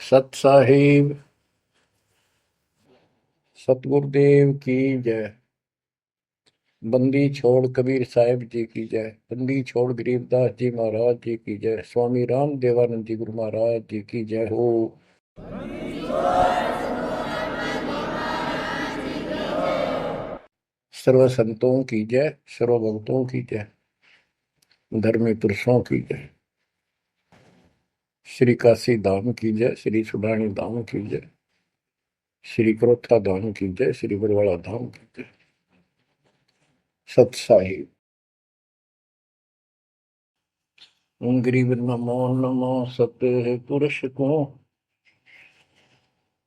सत साहिब सतगुरुदेव की जय। बंदी छोड़ कबीर साहिब जी की जय। बंदी छोड़ गरीबदास जी महाराज जी की जय। स्वामी राम देवानंद जी गुरु महाराज जी की जय हो। सर्व संतों की जय, सर्व भक्तों की जय, धर्मी पुरुषों की जय। श्री काशी धाम की जय, श्री सुडानी धाम की जय, श्री क्रोथा धाम की जय, श्री बरवाड़ा धाम की जय। सत साहिब गरीब नमो नमो सत्य पुरुष को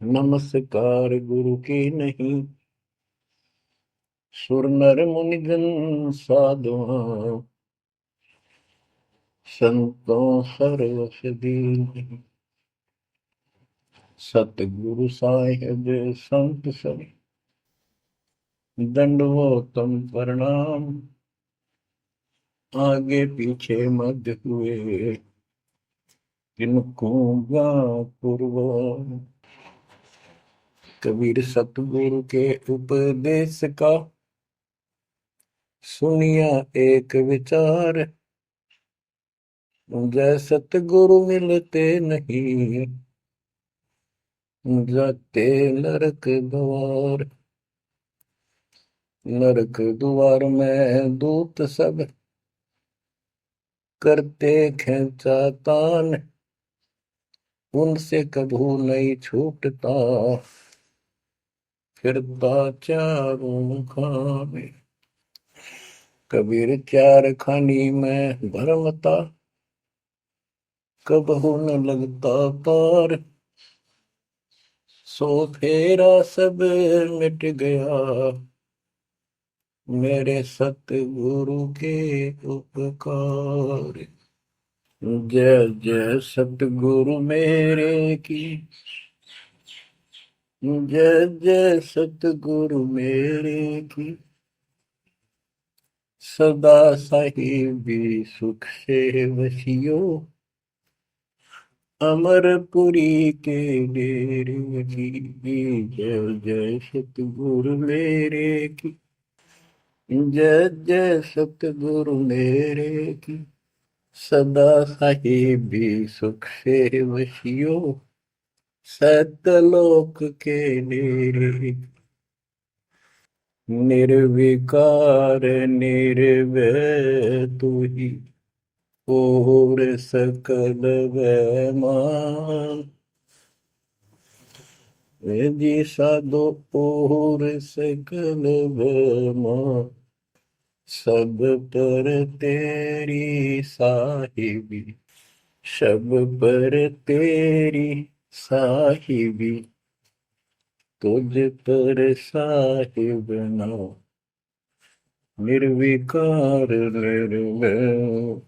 नमस्कार गुरु की नहीं। सुर नर मुनिजन साधुआ संतों सर्वस दीन। सतगुरु साहिब संत सब दंडवतम प्रणाम। आगे पीछे मध्य हुए किनको पूर्व। कबीर सतगुरु के उपदेश का सुनिया एक विचार। जय सतगुरु मिलते नहीं जाते नरक द्वार। नरक द्वार में दूत सब करते खेचा तान। उनसे कभू नहीं छूटता फिरता चारों खाने। कबीर चार खानी में भरमता कबहू न लगता पार। सो फेरा सब मिट गया मेरे सतगुरु के उपकार। जय जय सतगुरु मेरे की जय जय सतगुरु मेरे की। सदा साहिबी सुख से वसियो अमरपुरी के डेरे की। जय जय सतगुरु मेरे की जय जय सतगुरु मेरे की। सदा साहिबी सुख से वसियो सतलोक के डेरे। निर्विकार निर्भय तू ही और सकल वैमान। जी साधो और सकल वैमान। सब पर तेरी साहिबी सब पर तेरी साहिबी। तुझ पर साहिब नाम निर्विकार निर्भय।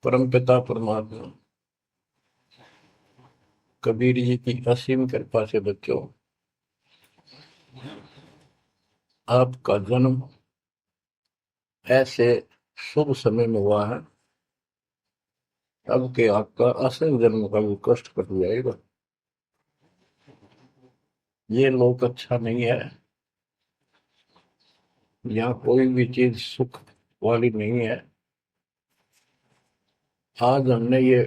परम पिता परमात्मा कबीर जी की असीम कृपा से बच्चों आपका जन्म ऐसे शुभ समय में हुआ है अब के आपका असल जन्म का भी कष्ट कट जाएगा। ये लोक अच्छा नहीं है। यहाँ कोई भी चीज सुख वाली नहीं है। आज हमने ये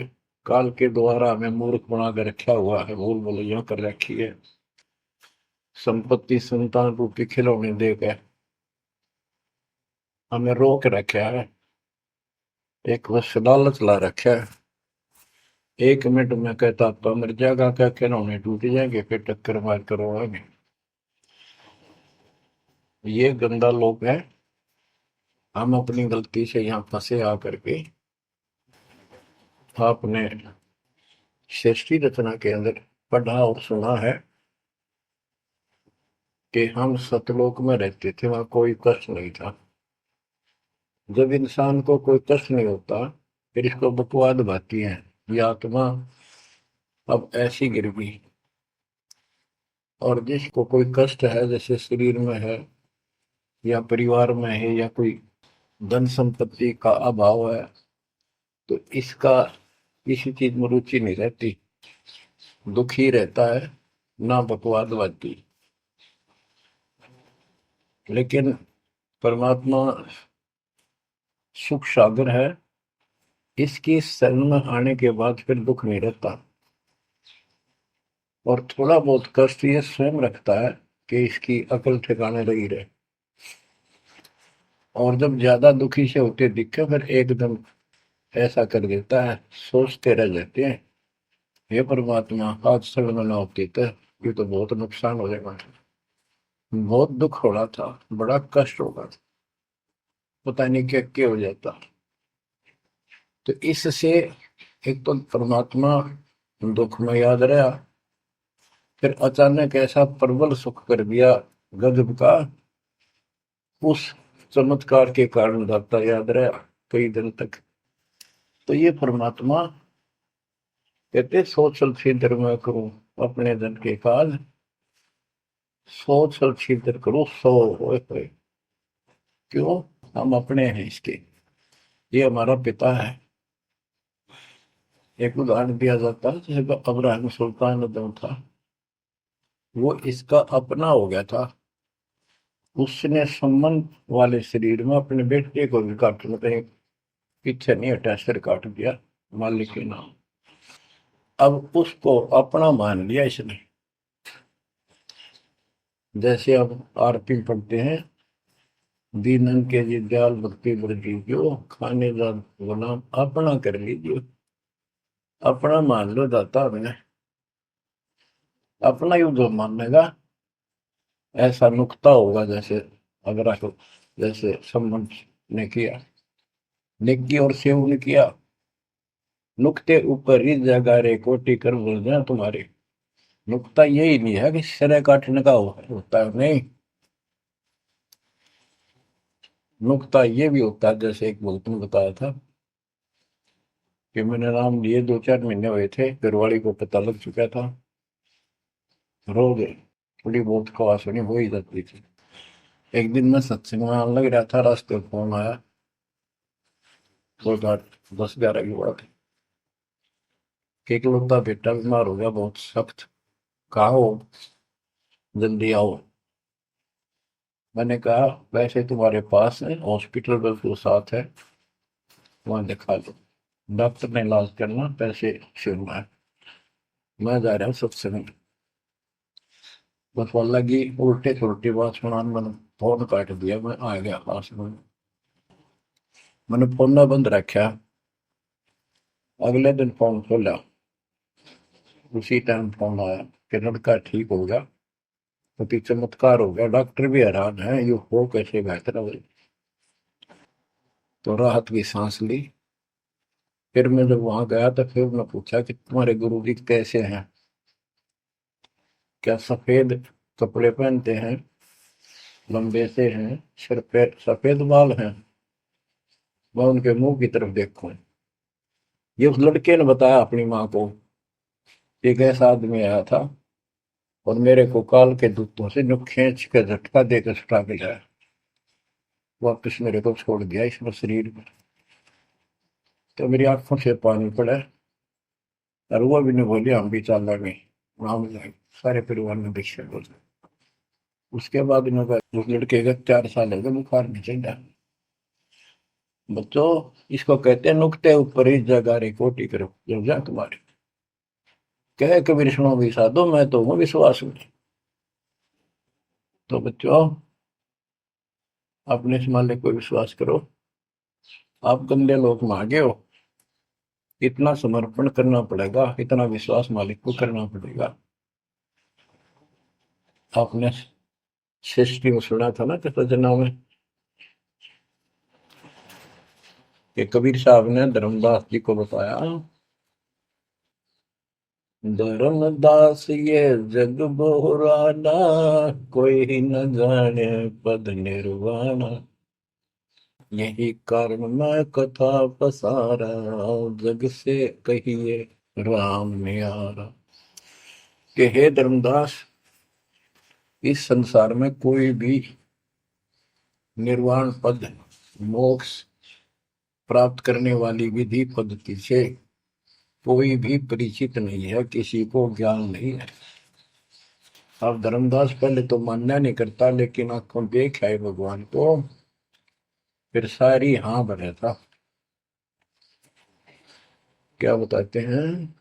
काल के द्वारा हमें मूर्ख बना कर रखा हुआ है, भूल भुलैया कर रखी है। संपत्ति संतान रूपी खिलौने देकर हमें रोक रखा है। एक बस लालच ला रखा है। 1 मिनट में कहता तो मर जाएगा, क्या खिलौने टूट जाएंगे, फिर टक्कर मार कर रोएंगे। ये गंदा लोग है। हम अपनी गलती से यहाँ फंसे आकर के आपने सृष्टि रचना के अंदर पढ़ा और सुना है कि हम सतलोक में रहते थे, वहां कोई कष्ट नहीं था। जब इंसान को कोई कष्ट नहीं होता फिर इसको बकवाद भाती है। ये आत्मा अब ऐसी गिर गई। और जिसको कोई कष्ट है, जैसे शरीर में है या परिवार में है या कोई धन संपत्ति का अभाव है, तो इसका किसी चीज में रुचि नहीं रहती, दुखी रहता है, ना बकवादवादी। लेकिन परमात्मा सुख सागर है, इसकी शरण में आने के बाद फिर दुख नहीं रहता, और थोड़ा बहुत कष्ट ये स्वयं रखता है कि इसकी अकल ठिकाने रही रहे। और जब ज्यादा दुखी से होते दिखे फिर एकदम ऐसा कर देता है, सोचते रह जाते हैं, हे परमात्मा आज शरण न होती तो ये तो बहुत नुकसान हो जाएगा, बहुत दुख हो रहा था, बड़ा कष्ट होगा, पता नहीं क्या क्या हो जाता। तो इससे एक तो परमात्मा दुख में याद रहा, फिर अचानक ऐसा प्रबल सुख कर दिया गजब का, उस चमत्कार के कारण दाता याद रहा कई दिन तक। तो ये परमात्मा कहते सोचल छिद्र में करूं अपने जन के काज, सोचल छिद्र करूं सो होए। क्यों? हम अपने हैं इसके, ये हमारा पिता है। एक उदाहरण दिया जाता है, जैसे अब्राहम सुल्तान जो था वो इसका अपना हो गया था, उसने संबंध वाले शरीर में अपने बेटे को भी काटने पे पीछे नहीं हटा, सिर काट दिया मालिक के नाम। अब उसको अपना मान लिया इसने। जैसे अब आरती पढ़ते हैं, दीनन के जी दयाल भक्ति वृद्धि जो खाने का गुलाम अपना कर लीजिए, अपना मान लो दाता में, अपना ही जो मानेगा ऐसा नुकता होगा। जैसे अगर आपको जैसे संबंध ने किया, नेकी और सेव ने किया, नुक्ते ऊपर ही जगह रे कोटि कर बोल जाए तुम्हारे। नुकता यही नहीं है कि सिर काटने का होता है, नहीं, नुकता ये भी होता है। जैसे एक भक्त ने बताया था कि मैंने नाम लिए 2-4 महीने हुए थे, घरवाली को पता लग चुका था, रो गए, थोड़ी बहुत खवास होनी हो ही जाती थी। एक दिन मैं सत्संग में आने लग रहा था, रास्ते में फोन आया, कोई बात 10-11 की बात है, कि इकलौता बेटा बीमार हो गया बहुत सख्त, कहा हो जल्दी आओ। मैंने कहा वैसे तुम्हारे पास है हॉस्पिटल बिल्कुल साथ है, वहां दिखा लो, डॉक्टर ने इलाज करना, पैसे छूना है, मैं जा रहा हूँ सत्संग। बस वाला की उल्टे उल्टी बात सुना, मैंने फोन काट दिया, मैं आ गया पास में, मैंने फोन ना बंद रखा। अगले दिन फोन खोला, उसी टाइम फोन आया कि लड़का ठीक हो गया, तो चमत्कार हो गया, डॉक्टर भी हैरान है ये हो कैसे बेहतर हो। तो राहत की सांस ली। फिर मैं जब वहां गया तो फिर मैं पूछा कि तुम्हारे गुरु जी कैसे हैं, क्या सफेद कपड़े पहनते हैं, लंबे से हैं, सिर पे सफेद बाल हैं? मैं उनके मुंह की तरफ देखूं, ये उस लड़के ने बताया अपनी माँ को, एक ऐसा आदमी आया था और मेरे को काल के दूतों से नुक खींच के झटका देकर छुटा के लाया, वापिस मेरे को छोड़ दिया इसमें शरीर में। तो मेरी आंखों से पानी पड़ा, और वो भी ने बोली हम भी चल रहे वहां जाए, सारे परिवार में दीक्षा बोल। उसके बाद इन्होंने उस लड़के का 4 साल हो गए, बुखार नहीं चढ़ा। बच्चों, इसको कहते हैं नुकते ऊपर ही जगह रे कोटि करो जब जा तुम्हारे, कह कबीर सुनो भी साधो मैं तो हूँ विश्वास में। तो बच्चों, अपने इस मालिक को विश्वास करो। आप गंदे लोग मांगे हो, इतना समर्पण करना पड़ेगा, इतना विश्वास मालिक को करना पड़ेगा। आपने सृष्टि में सुना था ना कृतज्ञता में कि कबीर साहब ने धर्मदास जी को बताया, धर्मदास ये जग बोराना, कोई न जाने पद निर्वाणा, यही कारण मैं कथा पसारा, जग से कहिए राम नियारा। कि हे धर्मदास, इस संसार में कोई भी निर्वाण पद, मोक्ष प्राप्त करने वाली विधि पद्धति से कोई भी परिचित नहीं है, किसी को ज्ञान नहीं है। अब धर्मदास पहले तो मानना नहीं करता, लेकिन आंखों देख है भगवान को, फिर सारी हाँ भरे था। क्या बताते हैं,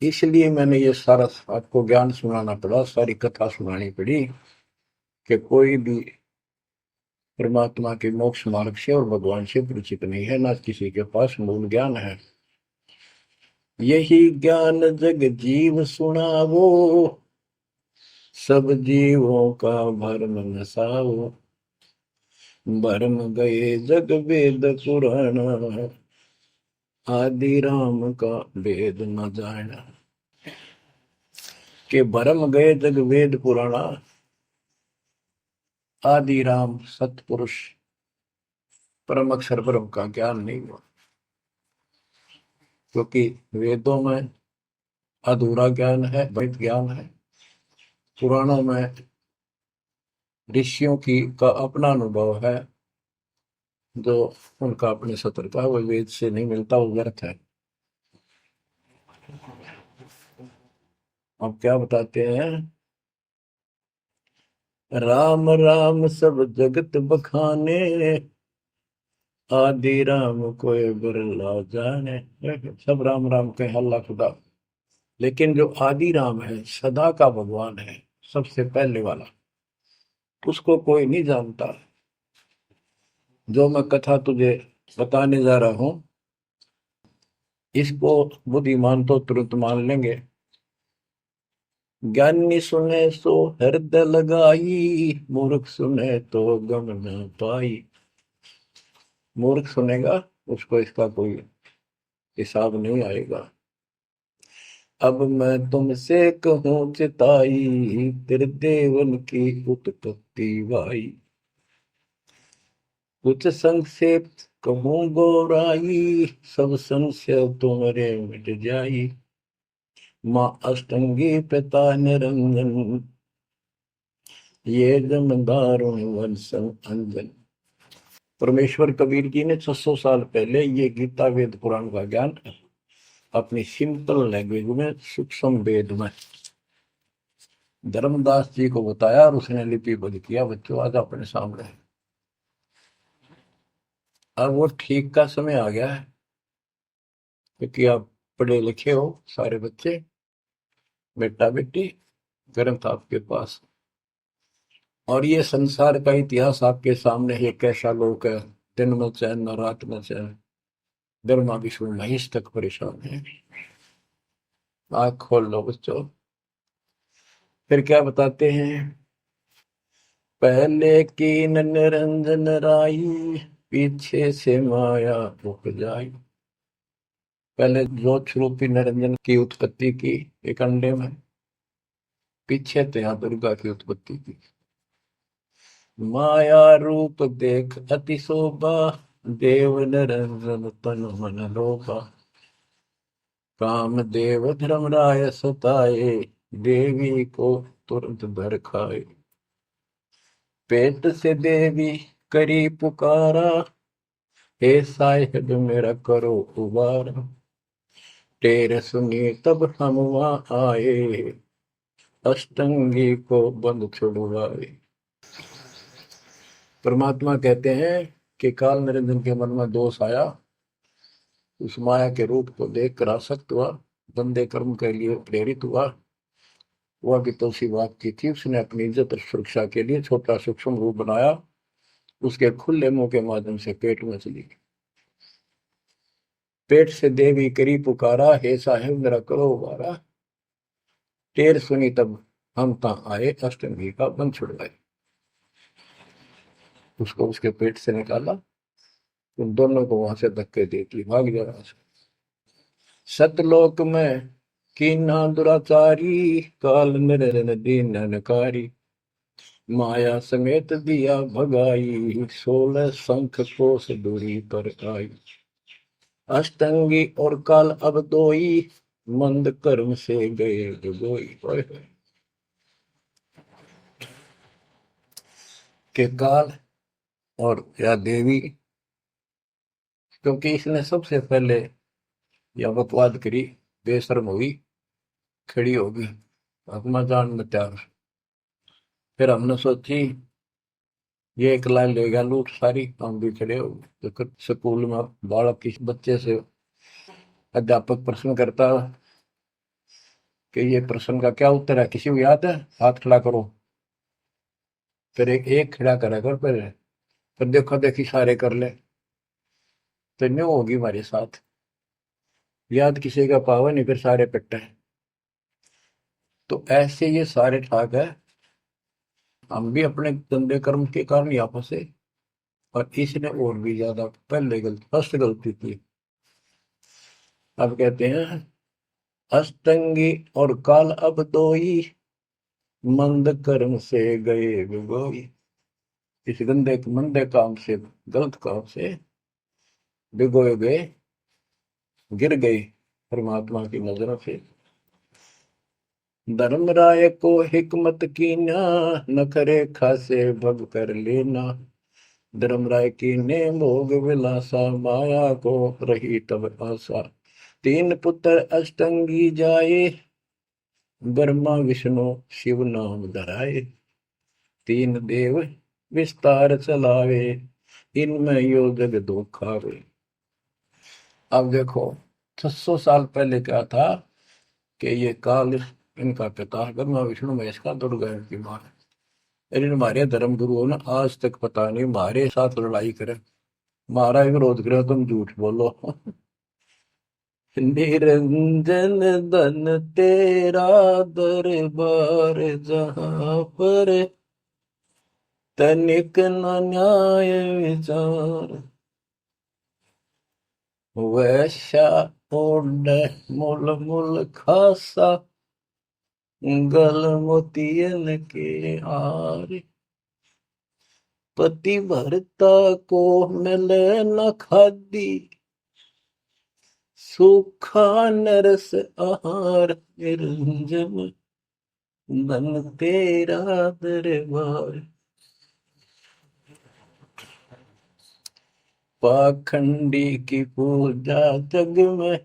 इसलिए मैंने ये सारा आपको ज्ञान सुनाना पड़ा, सारी कथा सुनानी पड़ी, कि कोई भी परमात्मा के मोक्ष मार्ग से और भगवान से परिचित नहीं है, ना किसी के पास मूल ज्ञान है। यही ज्ञान जग जीव सुनावो, सब जीवों का भरम नसाओ। भरम गए जग वेद पुराण, आदि राम का वेद न जाना। के भरम गए जग वेद पुराणा, आदि राम सतपुरुष परम अक्षर ब्रह्म का ज्ञान नहीं हुआ। क्योंकि वेदों में अधूरा ज्ञान है, वैध ज्ञान है। पुराणों में ऋषियों की का अपना अनुभव है, जो उनका अपने सत्र का, वो वेद से नहीं मिलता, वो व्यर्थ है। अब क्या बताते हैं, राम राम सब जगत बखाने, आदि राम कोई बिरला जाने। सब राम राम के हल्ला खुदा, लेकिन जो आदि राम है, सदा का भगवान है, सबसे पहले वाला, उसको कोई नहीं जानता। जो मैं कथा तुझे बताने जा रहा हूं, इसको बुद्धिमान तो तुरंत मान लेंगे। ज्ञानी सुने सो हृदय लगाई, मूर्ख सुने तो गम न पाई। मूर्ख सुनेगा, उसको इसका कोई हिसाब नहीं आएगा। अब मैं तुमसे कहूँ चिताई, तेरे देवन की उत्पत्ति वाई। कुछ संक्षेप कहूँ गौराई, सब संशय तुम्हारे मिट जाई। माँ अष्टंगी पिता निरंजन, ये जमदारों वंशं अंजन। परमेश्वर कबीर जी ने 600 साल पहले ये गीता वेद पुराण का ज्ञान अपनी सिंपल लैंग्वेज में, सूक्ष्म वेद में धर्मदास जी को बताया, और उसने लिपिबद्ध किया। बच्चों आज अपने सामने है। अब वो ठीक का समय आ गया है, क्योंकि आप पढ़े लिखे हो सारे बच्चे, बेटा बेटी, ग्रंथ आपके पास, और ये संसार का इतिहास आपके सामने है। कैसा लोग है, दिन में चैन न रात में चैन, ब्रह्मा विष्णु महेश तक परेशान है। आँख खोल लो बच्चों। फिर क्या बताते हैं, पहले कीन निरंजन राई, पीछे से माया उपजाई। पहले ज्योत रूपी निरंजन की उत्पत्ति की एक अंडे में, पीछे तो यहाँ दुर्गा की उत्पत्ति की। माया रूप देख अति शोभा, देव निरंजन तन मन लोभा। काम देव धर्मराय सताए, देवी को तुरंत धर खाए। पेट से देवी करी पुकारा, हे साहिब मेरा करो उबार। टेर सुनी तब हम वहां आए, अष्टंगी को बंद छुड़वाए। परमात्मा कहते हैं कि काल निरंजन के मन में दोष आया, उस माया के रूप को देखकर आसक्त हुआ, गंदे कर्म के लिए प्रेरित हुआ। वह भी तो उसी बात की थी, उसने अपनी इज्जत और सुरक्षा के लिए छोटा सूक्ष्म रूप बनाया, उसके खुले मुंह के माध्यम से पेट में चली गई। पेट से देवी करी पुकारा, हे साहेब मेरा करो उबारा। टेर सुनी तब हम ता आए, अष्टमी का बंध छुड़वाए। उसको उसके पेट से निकाला, उन दोनों को वहां से धक्के देती भाग जा रहा। सतलोक में कीना दुराचारी, काल निरन दीन नकारी। माया समेत दिया भगाई, 16 शंख कोस दूरी पर आई। अष्टंगी और काल अब दोई, मंद कर्म से गए डुबोई। के काल और या देवी, क्योंकि इसने सबसे पहले या बकवाद करी, बेशर्म हुई, खड़ी होगी, हकमा जान में त्यार। फिर हमने सोची ये एक लाइन ले गया लूट सारी, हम भी खड़े हो गए। तो स्कूल में बालक किसी बच्चे से अध्यापक प्रश्न करता कि ये प्रश्न का क्या उत्तर है, किसी को याद है, हाथ खड़ा करो। फिर एक एक खड़ा करा कर, फिर देखो देखी सारे कर ले, तो न्यू होगी हमारे साथ। याद किसी का पावर नहीं, फिर सारे पिट्टे। तो ऐसे ये सारे ठाक है, हम भी अपने गंदे कर्म के कारण यहाँ फंसे, और इसने और भी ज्यादा पहले गलती, फर्स्ट गलती की। अब कहते हैं अष्टंगी और काल अब दो ही, मंद कर्म से गए विगोई। इस गंदे मंदे काम से, गलत काम से भिगोए गए, गिर गए परमात्मा की नजरों से। धर्मराय को हिकमत की ना, नखरे खासे भग कर लेना। धर्मराय की ने भोग विलासा, माया को रही तब आशा। तीन पुत्र अष्टंगी जाए, ब्रह्मा विष्णु शिव नाम धराए। तीन देव विस्तार चलावे, इनमें यो जग दो खावे। अब देखो 600 साल पहले क्या था कि ये काल इनका पिता ब्रह्मा विष्णु महेश का, दुर्गा इनकी मां है। लेकिन हमारे धर्म गुरुओं ने आज तक पता नहीं हमारे साथ लड़ाई करे, हमारा विरोध करे, तुम झूठ बोलो। निरंजन धन तेरा दरबार, जहां पर तनिक न न्याय विचार। वैश्या ओढ़ मूल मूल खासा, गल मोतियन के हार। पति भरता को मिले न खादी, सूखा नरस आहार। निरंजन धन तेरा दरबार। पाखंडी की पूजा जग में,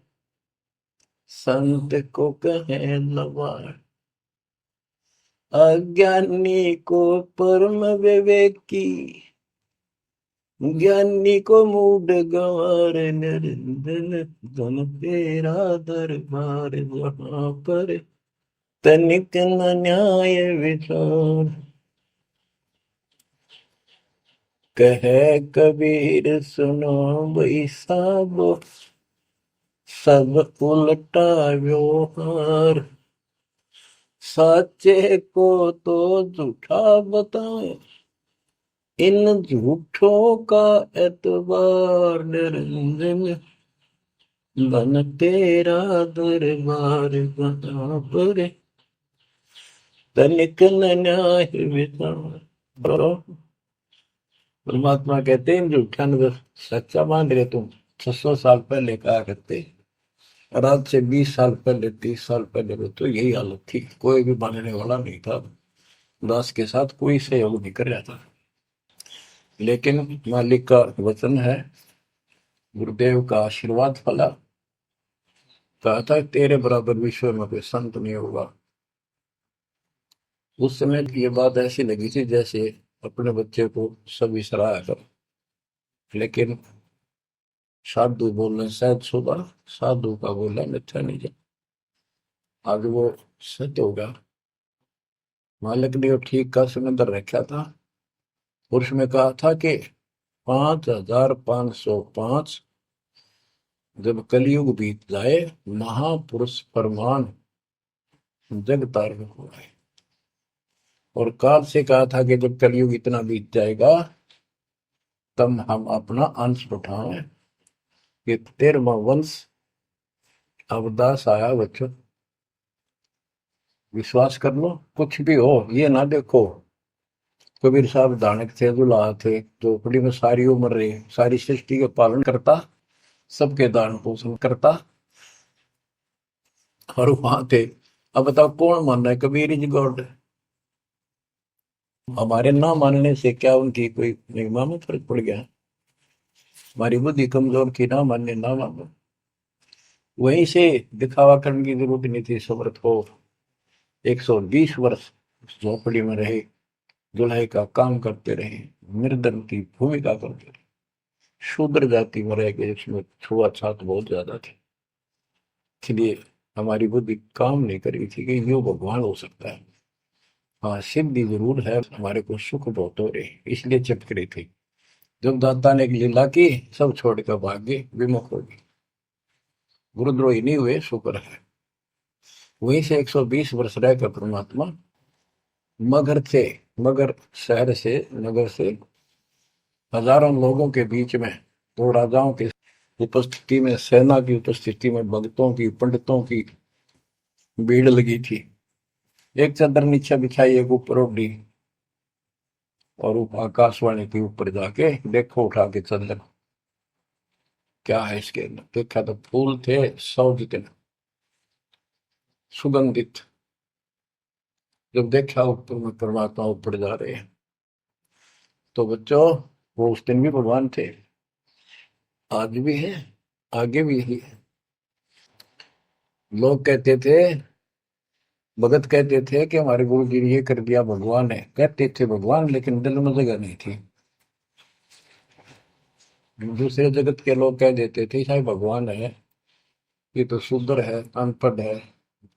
संत को कहे लवार। अज्ञानी को परम विवेकी, ज्ञानी को मूड गंवार। निरंजन धन तेरा दरबार, जहां पर तनिक न न्याय विचार। कहे कबीर सुनो भाई साबो, सब उल्टा व्यवहार। साचे को तो झूठा बताए, इन झूठों का एतबार। निरंजन धन तेरा दरबार, जहां पर तनिक न न्याय विचार। परमात्मा कहते हैं झूठा न सच्चा मान रहे तुम। 600 साल पहले कहा करते, और आज से 20 साल पहले, 30 साल पहले तो यही हालत थी, कोई भी मानने वाला नहीं था, दास के साथ कोई सहयोग नहीं कर रहा था। लेकिन मालिक का वचन है, गुरुदेव का आशीर्वाद फला। कहा था तेरे बराबर विश्व में कोई संत नहीं होगा। उस समय ये बात ऐसी लगी थी जैसे अपने बच्चे को सभी सराहा कर। लेकिन साधु बोलने शायद सुबह, साधु का बोला मिथ्या नहीं जा। आज वो सत्य होगा। मालिक ने वो ठीक का समंदर रखा था, और उसमें कहा था कि 5505 जब कलयुग बीत जाए, महापुरुष फरमान जग तारण हो जाए। और काल से कहा था कि जब कलयुग इतना बीत जाएगा, तब हम अपना अंश उठाएं। ये 13वां वंश अवदास आया बच्चों। विश्वास कर लो, कुछ भी हो, ये ना देखो कबीर साहब दानक थे, दुल्हा थे, झोपड़ी में सारी उम्र रहे, सारी सृष्टि का पालन करता, सबके दान पोषण करता, और वहां थे। अब बताओ कौन मान रहा है कबीर इज गॉड? हमारे ना मानने से क्या उनकी कोई महिमा में फर्क पड़ गया? हमारी बुद्धि कमजोर की, ना मानने ना मानो। वहीं से दिखावा करने की जरूरत नहीं थी। समर्थ को 120 वर्ष उस झोपड़ी में रहे, जुलाई का काम करते रहे, निर्धन की भूमिका करते रहे, शूद्र जाति में रह गए, इसमें छुआछात बहुत ज्यादा थी। इसलिए हमारी बुद्धि काम नहीं कर रही थी कि यो भगवान हो सकता है। हाँ, सिद्धि जरूर है, हमारे को सुख बहुत हो रहे, इसलिए चिपक रही थी। जब दाता ने एक लीला की, सब छोड़ कर भाग गए, विमुख हो गए, गुरुद्रोही नहीं हुए, शुक्र है। वहीं से 120 वर्ष रहकर परमात्मा मगर थे, मगर शहर से, नगर से हजारों लोगों के बीच में, दो राजाओं की उपस्थिति में, सेना की उपस्थिति में, भक्तों की, पंडितों की भीड़ लगी थी। एक चादर नीचे बिछाई, एक ऊपर ओढ़ी, और आकाशवाणी के ऊपर जाके देखो उठा के चादर, क्या है इसके अंदर। देखा तो फूल थे 100 जितने, सुगंधित। जब देखा ऊपर में परमात्मा ऊपर जा रहे हैं, तो बच्चों वो उस दिन भी भगवान थे, आज भी है, आगे भी ही है। लोग कहते थे, भगत कहते थे कि हमारे गुरु जी ने ये कर दिया, भगवान है। कहते थे भगवान, लेकिन दिल में जगह नहीं थी। दूसरे जगत के लोग कह देते थे शायद भगवान है, ये तो शूद्र है, अनपढ़ है,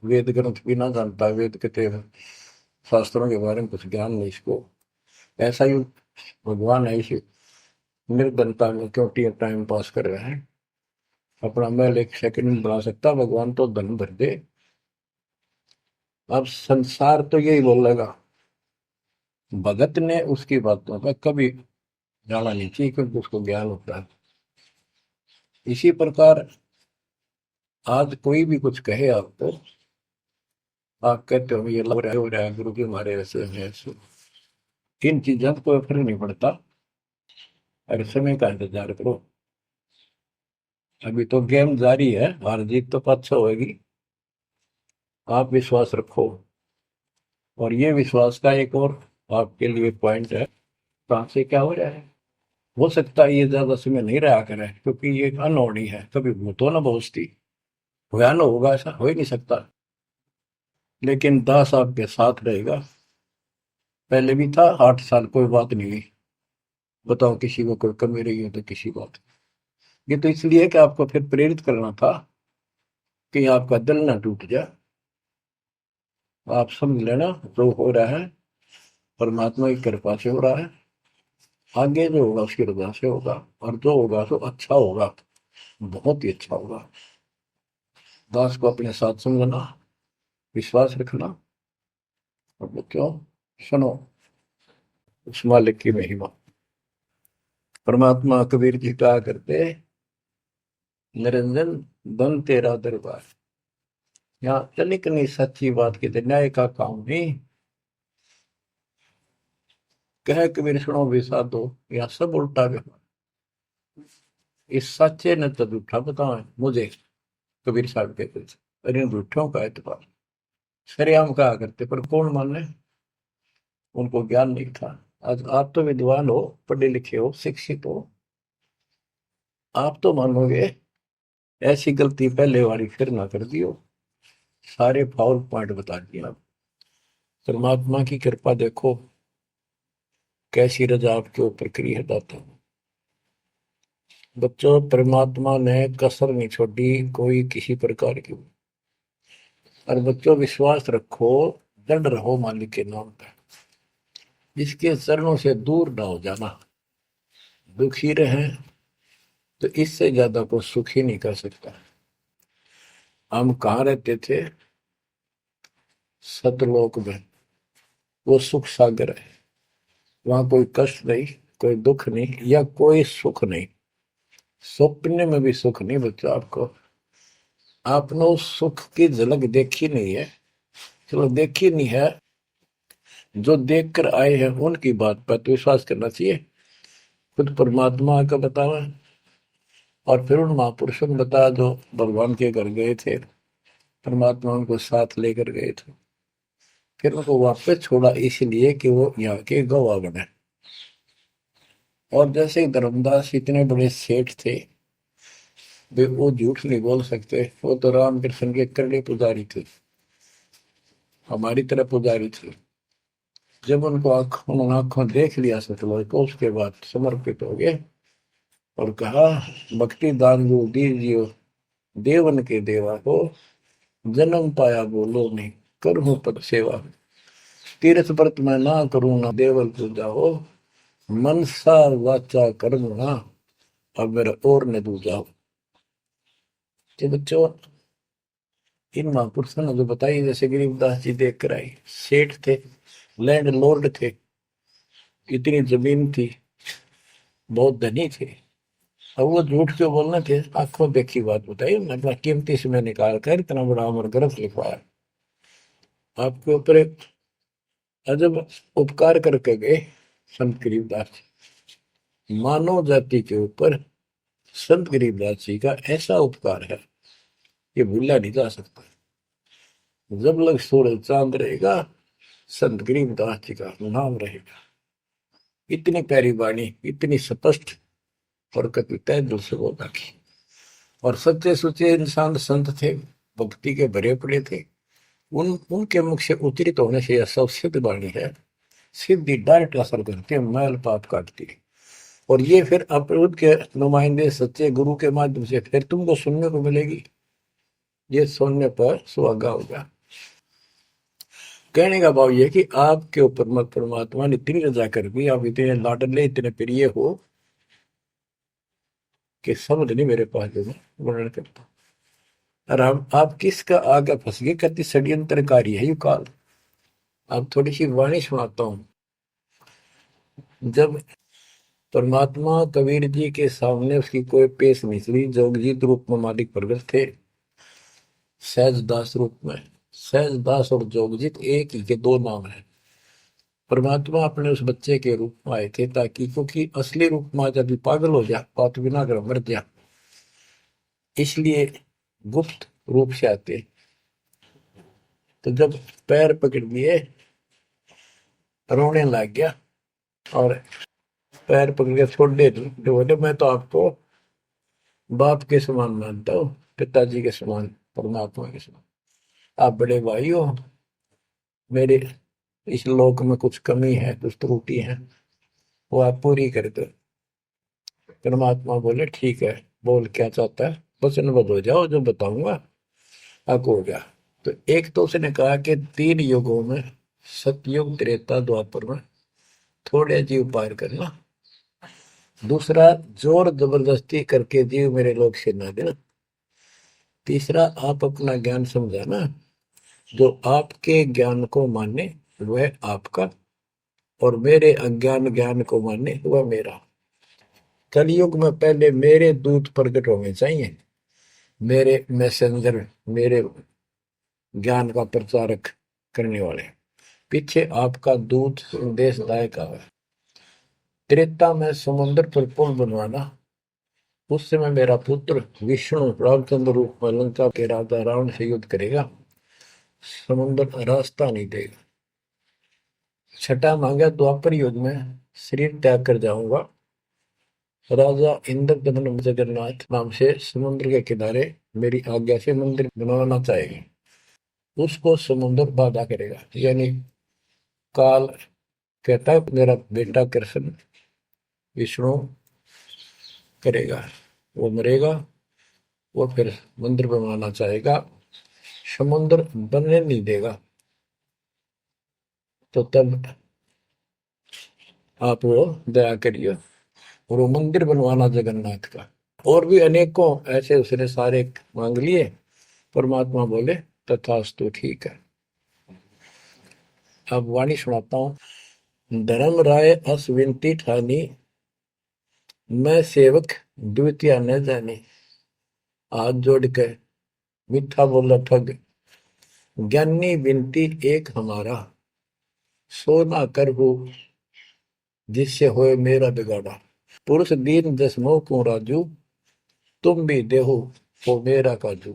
वेद ग्रंथ भी ना जानता, वेद के शास्त्रों के बारे में कुछ ज्ञान नहीं इसको, ऐसा ही भगवान है, इसे निर्धनता में क्यों टाइम पास कर रहे हैं, अपना महल एक सेकंड में बना सकता, भगवान तो धन भर दे। अब संसार तो यही बोलेगा, भगत ने उसकी बातों पर कभी जाना नहीं चाहिए, क्योंकि उसको ज्ञान होता है। इसी प्रकार आज कोई भी कुछ कहे आपको, आप कहते हो ये लग रहा है, हो रहा है, गुरु जी हमारे ऐसे हैं ऐसे, इन चीजों को कोई फर्क नहीं पड़ता। अरे समय का इंतजार करो, अभी तो गेम जारी है, हार जीत तो पाछो होगी। आप विश्वास रखो। और ये विश्वास का एक और आपके लिए पॉइंट है, कहाँ से क्या हो रहा है। हो सकता है ये ज्यादा समय नहीं रहा करे, क्योंकि ये अनहोनी है, कभी भूतो ना भविष्यति, भयान होगा ऐसा हो ही नहीं सकता। लेकिन दास आपके साथ रहेगा, पहले भी था, 8 साल कोई बात नहीं हुई। बताओ किसी को कोई कमी रही है तो किसी बात। ये तो इसलिए कि आपको फिर प्रेरित करना था कि आपका दिल ना टूट जाए। आप समझ लेना, जो हो रहा है परमात्मा की कृपा से हो रहा है, आगे जो होगा उसकी रजा से होगा, और जो होगा तो अच्छा होगा, बहुत ही अच्छा होगा। दास को अपने साथ समझना, विश्वास रखना। और बच्चों सुनो उस मालिक की महिमा। परमात्मा कबीर जी कहा करते, निरंजन धन तेरा दरबार। यहाँ तनिक नहीं सच्ची बात कहते, न्याय का काम नहीं। कह कबीर सुनो भी साधो, यहाँ सब उल्टा व्यवहार। इस सच्चे ने तो झूठा बताओ मुझे, कबीर साहब कहते थे, अरे इन झूठों का एतबार। सरेआम कहा करते, पर कौन माने, उनको ज्ञान नहीं था। आज आप तो विद्वान हो, पढ़े लिखे हो, शिक्षित हो, आप तो मानोगे ऐसी गलती पहले वाली फिर ना कर दियो। सारे फाउल पॉइंट बता दिए आप। परमात्मा की कृपा देखो कैसी रजा आपके ऊपर करी है दाता। बच्चों परमात्मा ने कसर नहीं छोड़ी कोई किसी प्रकार की। और बच्चों विश्वास रखो, दृढ़ रहो मालिक के नाम पर, इसके चरणों से दूर ना हो जाना। दुखी रहे तो इससे ज्यादा कोई सुख ही नहीं कर सकता। हम कहाँ रहते थे, सतलोक में, वो सुख सागर है, वहां कोई कष्ट नहीं, कोई दुख नहीं, या कोई सुख नहीं। स्वप्न में भी सुख नहीं बच्चों आपको। आपने उस सुख की झलक देखी नहीं है, चलो देखी नहीं है, जो देख कर आए हैं उनकी बात पर तो विश्वास करना चाहिए। खुद परमात्मा का बतावा, और फिर उन महापुरुषों ने बताया जो भगवान के घर गए थे, परमात्मा उनको साथ लेकर गए थे, फिर उनको वापस छोड़ा इसलिए कि वो यहाँ के गवाह बने। और जैसे धर्मदास इतने बड़े सेठ थे, वे वो झूठ नहीं बोल सकते। वो तो रामकृष्ण के करड़े पुजारी थे, हमारी तरह पुजारी थे। जब उनको उन्होंने आंखों देख लिया सतलोक को, उसके बाद समर्पित हो गए और कहा, भक्ति दान जो दीजियो देवन के देवा को, जन्म पाया बोलो नहीं करूं पद सेवा। तीर्थ व्रत मैं ना करूं ना देवल पूजा हो, मनसा वाचा कर्म ना अब मेरा और न दूजा हो। ये बच्चों इन महापुरुषों ने जो बताई, जैसे गरीबदास जी देख कर आई, सेठ थे, लैंड लॉर्ड थे, इतनी जमीन थी, बहुत धनी थे। अब वो झूठ क्यों बोलना थे, आंखों देखी बात बताई, अपना कीमती समय निकाल कर इतना बड़ा अमर ग्रंथ लिखवाया। आपके ऊपर एक अजब उपकार करके गए संत गरीबदास जी। मानव जाति के ऊपर संत गरीबदास जी का ऐसा उपकार है, ये भूला नहीं जा सकता। जब लग सूरज चांद रहेगा, संत गरीबदास जी का नाम रहेगा। इतनी प्यारी वाणी, इतनी स्पष्ट और कति तय दिल से बोला की। और सच्चे सुचे इंसान संत थे, भक्ति के भरे पड़े थे। उनके मुख से उतरित होने से यह सब सिद्ध वाणी है, सिद्धि डायरेक्ट असर करती है, मैल पाप काटती है। और ये फिर अप्रभुत के नुमाइंदे सच्चे गुरु के माध्यम से फिर तुमको सुनने को मिलेगी। ये सुनने पर सुहागा होगा। कहने का भाव ये कि आपके ऊपर मत परमात्मा ने इतनी रजा कर दी, आप इतने लाडले इतने प्रिय हो कि समझ नहीं मेरे पास जो वर्णन करता। और आप किसका आगे फंस गए, कति षड्यंत्रकारी है यू काल। अब थोड़ी सी वाणी सुनाता हूं। जब परमात्मा कबीर जी के सामने उसकी कोई पेश नहीं चली, जोगजीत रूप में मालिक प्रगट थे, सहजदास रूप में। सहजदास और जोगजीत एक ही के दो नाम है। परमात्मा अपने उस बच्चे के रूप में आए थे, ताकि क्योंकि असली रूप में जब पागल हो जा, बात बिना कर मर जा, इसलिए गुप्त रूप से आते। तो जब पैर पकड़ लिए, रोने लग गया और पैर पकड़ के छोड़ दे, तो बोले मैं तो आपको बाप के समान मानता हूँ, पिताजी के समान, परमात्मा के समान। आप बड़े भाई हो, मेरे इस लोक में कुछ कमी है, कुछ त्रुटि है, वो आप पूरी कर दो। परमात्मा बोले ठीक है, बोल क्या चाहता है, वचनबद्ध हो जाओ, जो बताऊंगा हक हो गया। तो एक तो उसने कहा कि 3 युगों में, सतयुग त्रेता द्वापर में थोड़े जीव पार करना। दूसरा, जोर जबरदस्ती करके जीव मेरे लोग से ना देना। तीसरा, आप अपना ज्ञान समझाना, जो आपके ज्ञान को माने वह आपका, और मेरे अज्ञान ज्ञान को माने वह मेरा। कलयुग में पहले मेरे दूत प्रकट होने चाहिए, मेरे मैसेंजर, मेरे ज्ञान का प्रचारक करने वाले। पीछे आपका दूत संदेशदायक आवे। त्रेता में समुद्र पर पुल बनवाना। उस समय मेरा पुत्र विष्णु रामचंद्र रूप में लंका के राजा रावण से युद्ध करेगा, समुद्र रास्ता नहीं देगा। छठा मांगा, द्वापर युग में शरीर त्याग कर जाऊंगा, राजा इंद्रदमन जगन्नाथ नाम से समुद्र के किनारे मेरी आज्ञा से मंदिर बनवाना चाहेगा। उसको समुद्र बाधा करेगा। यानी काल कहता है मेरा बेटा कृष्ण विष्णु करेगा, वो मरेगा, वो फिर मंदिर बनवाना चाहेगा, समुद्र बनने नहीं देगा। तो तब आप वो दया करिए और वो मंदिर बनवाना जगन्नाथ का। और भी अनेकों ऐसे उसने सारे मांग लिए। परमात्मा बोले तथास्तु, ठीक है। अब वाणी सुनाता हूं। धर्म राय अस विनती ठानी, मैं सेवक द्वितीय न जानी। हाथ जोड़ के मीठा बोला ठग, ज्ञानी विनती एक हमारा, सो ना कर हो जिससे होए मेरा बिगाड़ा। पुरुष दीन दस मोह को राजू, तुम भी देहो वो मेरा काजू।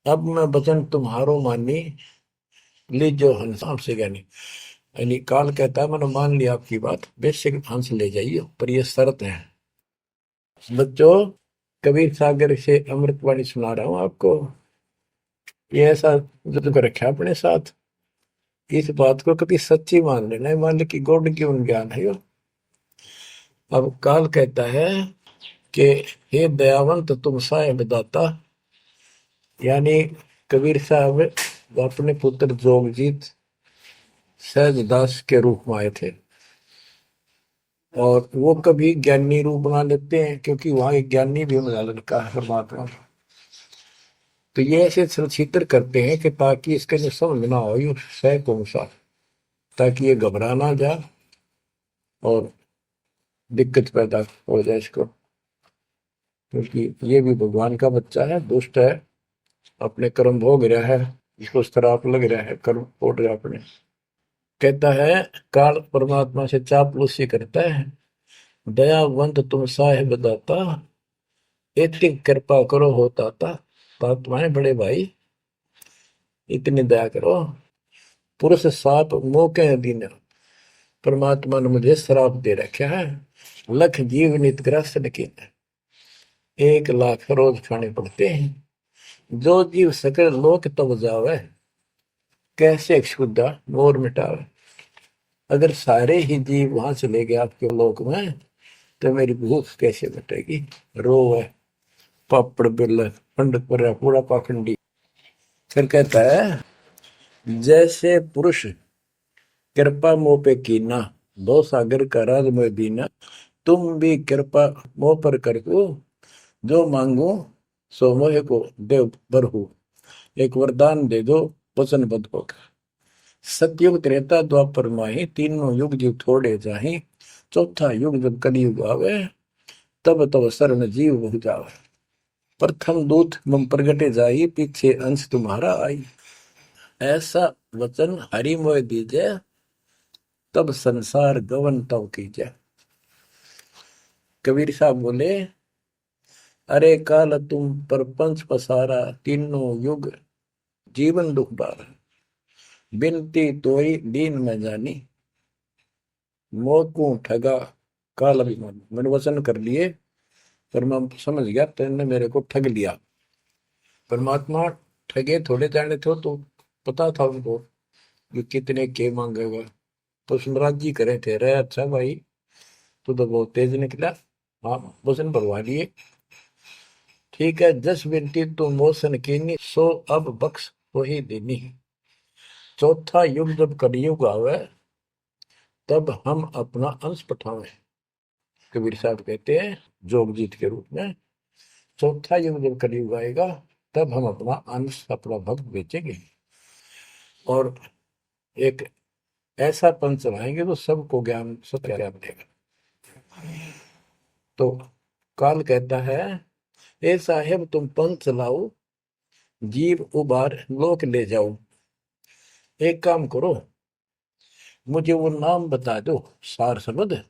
अब मैं वचन तुम्हारो मानी, लीजो हंसाम से ज्ञानी। यानी काल कहता है मैंने मान लिया आपकी बात, बेशक हंस ले जाइए, पर ये शर्त है। बच्चों कबीर सागर से अमृतवाणी सुना रहा हूं आपको। ये ऐसा जो कर रखा है अपने साथ, इस बात को कभी सच्ची मान लेना, मान ले कि गॉड की उन ज्ञान है यो। अब काल कहता है कि हे दयावंत तुम साहेब दाता, यानी कबीर साहब अपने पुत्र जोगजीत सहजदास के रूप में आए थे, और वो कभी ज्ञानी रूप बना लेते हैं क्योंकि वहां एक ज्ञानी भी बना लड़का है परमात्मा। तो ये ऐसे छलछित्र करते हैं कि ताकि इसके जो समझ ना हो ये सह कौन सा, ताकि ये घबरा ना जाए और दिक्कत पैदा हो जाए इसको, क्योंकि ये भी भगवान का बच्चा है, दुष्ट है, अपने कर्म भोग रहा है, इसको श्राप लग रहा है, कर्म फोड़ रहा अपने। कहता है काल परमात्मा से चापलूसी करता है, दयावंत तुम साहेब दाता, इतनी कृपा करो हो ताता, तुम्हारे बड़े भाई इतनी दया करो। पुरुष साप मौके दिन परमात्मा ने मुझे श्राप दे रखा है, लख जीव नित ग्रस्त लेकिन 1 लाख रोज खाने पड़ते हैं। जो जीव सकल लोक तब जावे, कैसे क्षुदा मोर मिटावे। अगर सारे ही जीव वहां चले गए आपके लोक में तो मेरी भूख कैसे मिटेगी। रो है पापड़ बिल पंडित पर पूरा पाखंडी। फिर कहता है जैसे पुरुष कृपा मोह पे कीना, दो सागर का राज में दीना, तुम भी कृपा मोह पर कर दो, जो मांगो सो मोह को देव बरहु। एक वरदान दे दो वचनबद्ध होकर। सतयुग त्रेता द्वापर माही, तीनों युग जीव थोड़े जाही, चौथा युग जब कलयुग आवे, तब तब शरण जीव हो जावे। प्रथम दूत मम प्रगटे जाई, पीछे अंश तुम्हारा आई। ऐसा वचन हरि मोह दीजे, तब संसार गवन तव कीजे। कबीर साहब बोले अरे काल तुम परपंच पसारा, तीनों युग जीवन दुख बार, बिनती तोई दीन में जानी, मोह ठगा काल अभिमान। मैंने वचन कर लिए पर मैं समझ गया तेने मेरे को ठग लिया। परमात्मा ठगे थोड़े जाने थे, तो पता था उनको कि कितने के मांगेगा, तो सुनराज जी करे थे रे अच्छा भाई तू तो बहुत तेज निकला, हाँ वचन भरवा लिए। ठीक है, जस बिनती तू मोसन कीनी, सो अब बख्श वही देनी। चौथा युग जब कलयुग आवे, तब हम अपना अंश पठावे। कबीर साहब कहते हैं जोगजीत के रूप में, चौथा युग जब कलयुग आएगा तब हम अपना अंश अपना भक्त बेचेंगे और एक ऐसा पंथ चलाएंगे तो सबको ज्ञान सत्य ज्ञान देगा। तो काल कहता है ए साहेब तुम पंथ चलाओ, जीव उबार लोक ले जाओ। एक काम करो, मुझे वो नाम बता दो सार शब्द,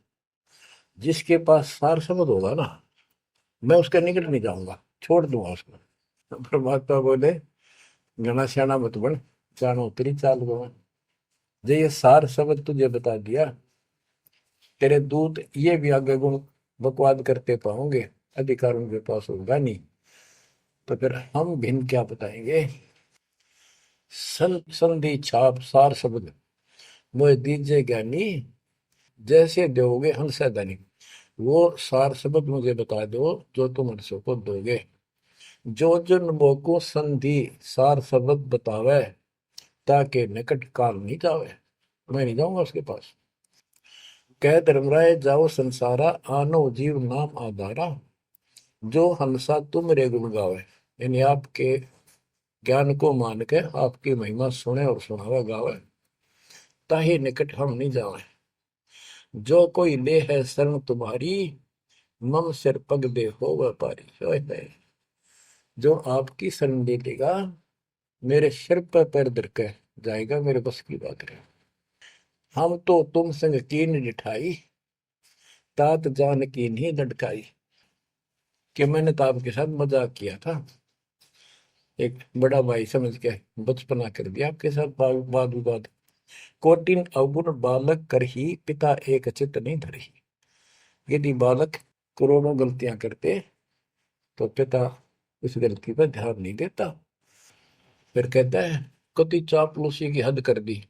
जिसके पास सार शब्द होगा ना मैं उसके निकट नहीं जाऊंगा, छोड़ दूंगा उसको। परमात्मा बोले घना श्याणा मत बन, जानो तेरी चाल गवा। जे ये सार शब्द तुझे बता दिया, तेरे दूत ये भी आगे गुण बकवाद करते पाओगे, अधिकार उनके पास होगा नहीं, तो फिर हम भिन्न क्या बताएंगे। संधि छाप सार शब्द मोह दीजिए ज्ञानी, जैसे दोगे हंसा धनी। वो सार शब्द मुझे बता दो जो तुम हंसों को दोगे। जो जन मोको संधि सार शब्द बतावे, ताकि निकट काल नहीं जावे, मैं नहीं जाऊंगा उसके पास। कह धर्मराय जाओ संसारा, आनो जीव नाम आधारा, जो हंसा तुम रे गुण गावे। यानी आपके ज्ञान को मान के आपकी महिमा सुने और सुनावे गावे, ताही निकट हम नहीं जावे। जो कोई ले है शरण तुम्हारी, मम सिर पग दे हो व्यापारी। जो आपकी शरण ले लेगा मेरे सिर पर पैर धर के जाएगा, मेरे बस की बात है। हम तो तुम संग कीन डिठाई, तात जान की नहीं लटकाई। कि मैंने तो आपके साथ मजाक किया था, एक बड़ा भाई समझ के बचपना कर दिया आपके साथ, वाद विवाद। कोटिन अवगुण बालक कर ही, पिता एक चित नहीं धरही। यदि बालक करोड़ों गलतियां करते तो पिता इस गलती पर ध्यान नहीं देता। फिर कहता है कति चापलूसी की हद कर दी,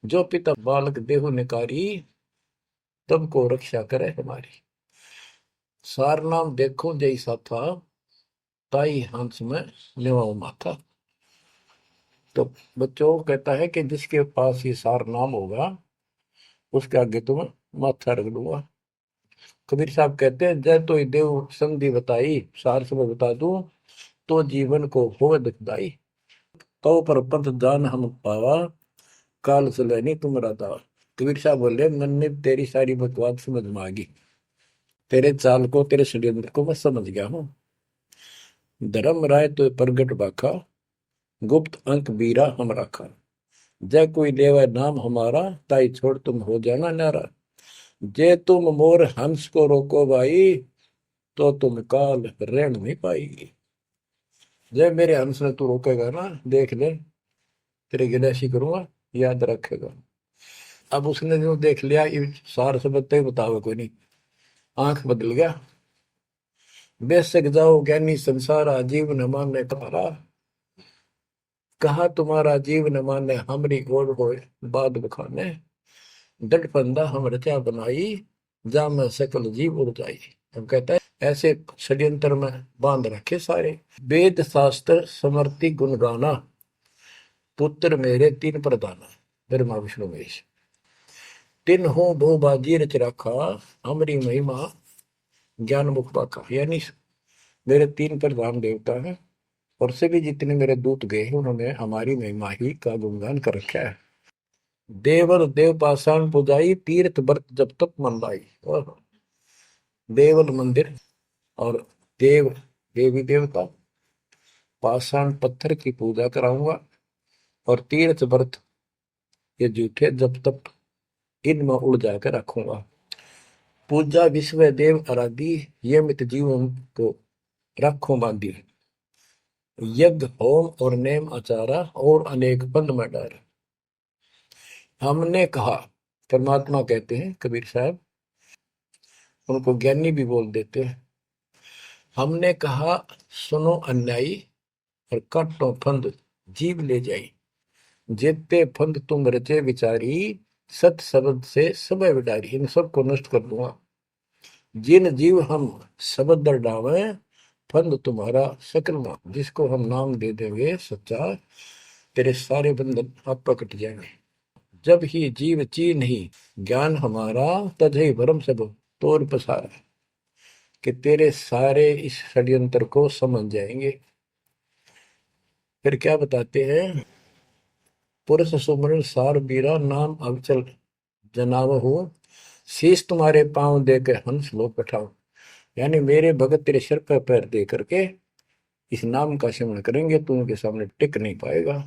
जो पिता बालक देहु निकारी, तब को रक्षा करे हमारी। सार नाम देखो जैसा था, ताई हंस में लेवाओ माथा। तो बच्चों कहता है कि जिसके पास ये सार नाम होगा उसके आगे तुम माथा रख दूंगा। कबीर साहब कहते हैं जय तो देव संधि बताई, सार से मैं बता दूं तो जीवन को होवे दुखदाई। तो पर पंथ जान हम पावा, काल सलैनी तुम दावा। कबीर साहब बोले मैंने तेरी सारी बकवास समझ में आ गई, तेरे चाल को तेरे षड्यंत्र को मैं समझ गया हूँ। धर्म राय तो प्रगट बाखा, गुप्त अंक बीरा हम रखा। जय कोई लेवा नाम हमारा, ताई छोड़ तुम हो जाना नारा। जे तुम मोर हंस को रोको भाई, तो तुम काल रेण नहीं पाएगी। जय मेरे हंस ने तू रोकेगा ना, देख ले तेरी गिनैसी करूंगा, याद रखेगा। अब उसने जो देख लिया ये सार से बत्ते बतावे कोई नहीं, आंख बदल गया। बेशक जाओ ज्ञानी संसार, जीव न माने तुम्हारा। कहा तुम्हारा जीव न माने, हमरी ओर हो बाद बखाने। डट फंदा हम रचा बनाई, जा में सकल जीव उड़ जाई। हम कहता है ऐसे षड्यंत्र में बांध रखे सारे। वेद शास्त्र समर्ति गुण गाना, पुत्र मेरे तीन प्रधाना। ब्रह्मा विष्णु महेश तीन हो बहु बाजी रच रखा, हमरी महिमा ज्ञान मुख पाखा। यानी मेरे तीन प्रधान देवता हैं और सभी जितने मेरे दूत गए हैं उन्होंने हमारी महिमा ही का गुणगान कर रखा है। देवल देव पाषाण पुजाई, तीर्थ व्रत जब तक मन लाई। और देवल मंदिर और देव देवी देवता, पाषाण पत्थर की पूजा कराऊंगा और तीर्थ व्रत ये जूठे जब तक इनमें उड़ जाकर रखूंगा। पूजा विश्व देव आराधी, ये मित जीवन को रखो बांधी। यज्ञ होम और नेम आचारा, और अनेक पंथ में डर। हमने कहा, परमात्मा कहते हैं कबीर साहब, उनको ज्ञानी भी बोल देते हैं। हमने कहा सुनो अन्यायी, और काटो फंद जीव ले जाई। जेते फंद तुम रचे विचारी, सत शब्द से सब विडारी। इन सबको नष्ट कर दूंगा। जिन जीव हम शब्द दर डावे, फंद तुम्हारा सकल मां। जिसको हम नाम दे देंगे सच्चा, तेरे सारे बंधन आप कट जाएंगे। जब ही जीव चीन ही ज्ञान हमारा, तजहि भरम सब तोर पसारा। कि तेरे सारे इस षड्यंत्र को समझ जाएंगे। फिर क्या बताते हैं, पुरुष सुमरन सार बीरा, नाम अवचल जनाव हो। शीश तुम्हारे पांव दे के हंस लो बैठाओ। यानी मेरे भगत तेरे सिर पर पैर दे करके इस नाम का सिमरण करेंगे, तू उनके सामने टिक नहीं पाएगा।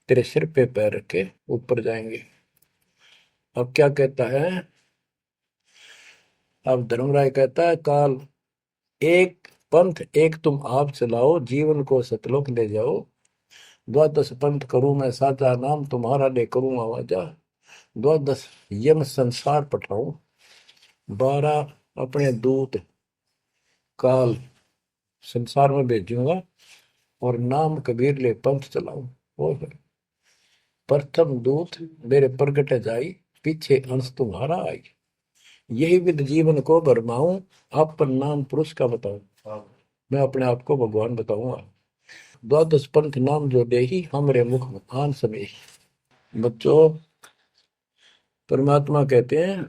तेरे सिर पे पैर रख के ऊपर जाएंगे। अब क्या कहता है, अब धर्मराय कहता है काल एक पंथ एक तुम आप चलाओ, जीवन को सतलोक ले जाओ। द्वादश पंथ करूं मैं साचा, नाम तुम्हारा ले करूं आवाजा। द्वादश यम संसार पठाऊं, 12 अपने दूत काल संसार में भेजूंगा, और नाम कबीर ले पंथ चलाऊं। और प्रथम दूत मेरे प्रगट जाई, पीछे अंश तुम्हारा आई। यही विद जीवन को भरमाऊं, अपन नाम पुरुष का बताऊं। मैं अपने आप को भगवान बताऊंगा। द्वादश पंथ नाम जो दे ही, हमरे मुख में आन समय। बच्चों परमात्मा कहते हैं